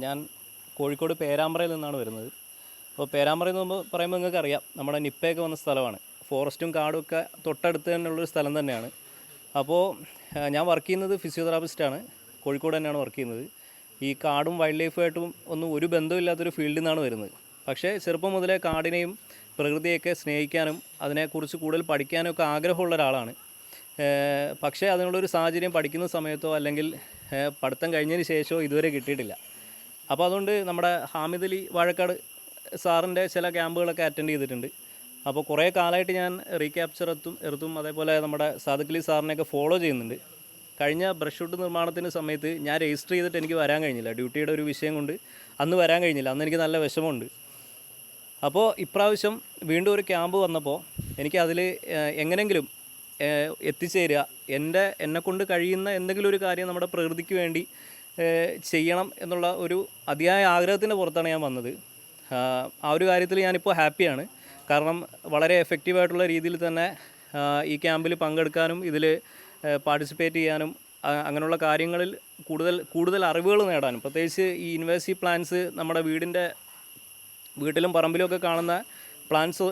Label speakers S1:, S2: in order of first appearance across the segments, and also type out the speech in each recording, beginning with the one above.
S1: ഞാൻ കോഴിക്കോട് പേരാമ്പ്രയിൽ നിന്നാണ് വരുന്നത്. അപ്പോൾ പേരാമ്പ്രയിൽ നിന്ന് പറയുമ്പോൾ നിങ്ങൾക്കറിയാം, നമ്മുടെ നിപ്പയൊക്കെ വന്ന സ്ഥലമാണ്. ഫോറസ്റ്റും കാടും ഒക്കെ തൊട്ടടുത്ത് തന്നെയുള്ളൊരു സ്ഥലം തന്നെയാണ്. അപ്പോൾ ഞാൻ വർക്ക് ചെയ്യുന്നത് ഫിസിയോതെറാപ്പിസ്റ്റാണ്. കോഴിക്കോട് തന്നെയാണ് വർക്ക് ചെയ്യുന്നത്. ഈ കാടും വൈൽഡ് ലൈഫുമായിട്ടും ഒന്നും ഒരു ബന്ധമില്ലാത്തൊരു ഫീൽഡിൽ നിന്നാണ് വരുന്നത്. പക്ഷേ ചെറുപ്പം മുതലേ കാടിനെയും പ്രകൃതിയൊക്കെ സ്നേഹിക്കാനും അതിനെക്കുറിച്ച് കൂടുതൽ പഠിക്കാനും ഒക്കെ ആഗ്രഹമുള്ള ഒരാളാണ്. പക്ഷേ അതിനുള്ളൊരു സാഹചര്യം പഠിക്കുന്ന സമയത്തോ അല്ലെങ്കിൽ പഠിത്തം കഴിഞ്ഞതിന് ശേഷമോ ഇതുവരെ കിട്ടിയിട്ടില്ല. അപ്പോൾ അതുകൊണ്ട് നമ്മുടെ ഹാമിദ് അലി വാഴക്കാട് സാറിൻ്റെ ചില ക്യാമ്പുകളൊക്കെ അറ്റൻഡ് ചെയ്തിട്ടുണ്ട്. അപ്പോൾ കുറേ കാലമായിട്ട് ഞാൻ റീക്യാപ്ചർ എർത്തും അതേപോലെ നമ്മുടെ സാദിഖ് അലി സാറിനെയൊക്കെ ഫോളോ ചെയ്യുന്നുണ്ട്. കഴിഞ്ഞ ബ്രഷ് വുഡ് നിർമ്മാണത്തിൻ്റെ സമയത്ത് ഞാൻ രജിസ്റ്റർ ചെയ്തിട്ട് എനിക്ക് വരാൻ കഴിഞ്ഞില്ല. ഡ്യൂട്ടിയുടെ ഒരു വിഷയം കൊണ്ട് അന്ന് വരാൻ കഴിഞ്ഞില്ല. അന്ന് എനിക്ക് നല്ല വിഷമമുണ്ട്. അപ്പോൾ ഇപ്രാവശ്യം വീണ്ടും ഒരു ക്യാമ്പ് വന്നപ്പോൾ എനിക്കതിൽ എങ്ങനെയെങ്കിലും എത്തിച്ചേരുക, എന്നെക്കൊണ്ട് കഴിയുന്ന എന്തെങ്കിലും ഒരു കാര്യം നമ്മുടെ പ്രകൃതിക്ക് വേണ്ടി ചെയ്യണം എന്നുള്ള ഒരു അതിയായ ആഗ്രഹത്തിൻ്റെ പുറത്താണ് ഞാൻ വന്നത്. ആ ഒരു കാര്യത്തിൽ ഞാനിപ്പോൾ ഹാപ്പിയാണ്. കാരണം വളരെ എഫക്റ്റീവായിട്ടുള്ള രീതിയിൽ തന്നെ ഈ ക്യാമ്പിൽ പങ്കെടുക്കാനും ഇതിൽ പാർട്ടിസിപ്പേറ്റ് ചെയ്യാനും അങ്ങനെയുള്ള കാര്യങ്ങളിൽ കൂടുതൽ അറിവുകൾ നേടാനും, പ്രത്യേകിച്ച് ഈ ഇൻവേസീവ് പ്ലാന്റ്സ് നമ്മുടെ വീട്ടിലും പറമ്പിലുമൊക്കെ കാണുന്ന പ്ലാന്റ്സ്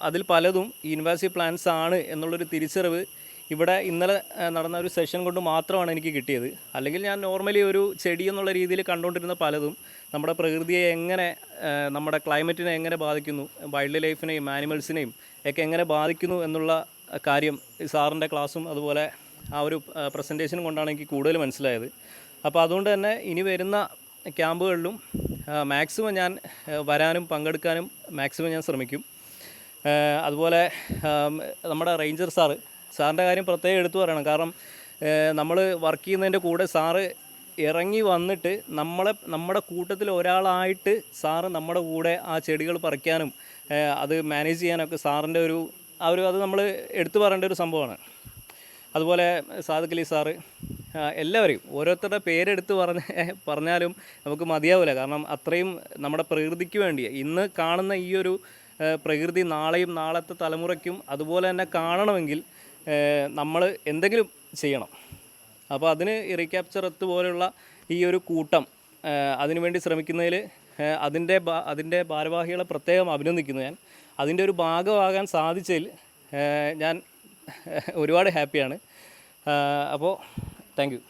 S1: അതിൽ പലതും ഈ ഇൻവേസീവ് പ്ലാന്റ്സ് ആണ് എന്നുള്ളൊരു തിരിച്ചറിവ് ഇവിടെ ഇന്നലെ നടന്ന ഒരു സെഷൻ കൊണ്ട് മാത്രമാണ് എനിക്ക് കിട്ടിയത്. അല്ലെങ്കിൽ ഞാൻ നോർമലി ഒരു ചെടി എന്നുള്ള രീതിയിൽ കണ്ടുകൊണ്ടിരുന്ന പലതും നമ്മുടെ പ്രകൃതിയെ എങ്ങനെ, നമ്മുടെ ക്ലൈമറ്റിനെ എങ്ങനെ ബാധിക്കുന്നു, വൈൽഡ് ലൈഫിനെയും ആനിമൽസിനെയും ഒക്കെ എങ്ങനെ ബാധിക്കുന്നു എന്നുള്ള കാര്യം സാറിൻ്റെ ക്ലാസ്സും അതുപോലെ ആ ഒരു പ്രസൻറ്റേഷനും കൊണ്ടാണ് എനിക്ക് കൂടുതൽ മനസ്സിലായത്. അപ്പോൾ അതുകൊണ്ട് തന്നെ ഇനി വരുന്ന ക്യാമ്പുകളിലും മാക്സിമം ഞാൻ വരാനും പങ്കെടുക്കാനും മാക്സിമം ഞാൻ ശ്രമിക്കും. അതുപോലെ നമ്മുടെ റേഞ്ചർ സാറിൻ്റെ കാര്യം പ്രത്യേകം എടുത്തു പറയണം. കാരണം നമ്മൾ വർക്ക് ചെയ്യുന്നതിൻ്റെ കൂടെ സാറ് ഇറങ്ങി വന്നിട്ട് നമ്മുടെ കൂട്ടത്തിൽ ഒരാളായിട്ട് സാറ് നമ്മുടെ കൂടെ ആ ചെടികൾ പറിക്കാനും അത് മാനേജ് ചെയ്യാനൊക്കെ സാറിൻ്റെ അത് നമ്മൾ എടുത്തു പറയേണ്ട ഒരു സംഭവമാണ്. അതുപോലെ സാദിഖ് അലി സാറ്, എല്ലാവരെയും ഓരോരുത്തരുടെ പേരെടുത്ത് പറഞ്ഞാലും നമുക്ക് മതിയാവില്ല. കാരണം അത്രയും നമ്മുടെ പ്രകൃതിക്ക് വേണ്ടി ഇന്ന് കാണുന്ന ഈ ഒരു പ്രകൃതി നാളെയും നാളത്തെ തലമുറയ്ക്കും അതുപോലെ തന്നെ കാണണമെങ്കിൽ നമ്മൾ എന്തെങ്കിലും ചെയ്യണം. അപ്പോൾ അതിന് റീക്യാപ്ചർ എർത്ത് പോലെയുള്ള ഈ ഒരു കൂട്ടം അതിനുവേണ്ടി ശ്രമിക്കുന്നതിൽ അതിൻ്റെ ഭാരവാഹികളെ പ്രത്യേകം അഭിനന്ദിക്കുന്നു. ഞാൻ അതിൻ്റെ ഒരു ഭാഗമാകാൻ സാധിച്ചതിൽ ഞാൻ ഒരുപാട് ഹാപ്പിയാണ്. അപ്പോൾ താങ്ക് യു.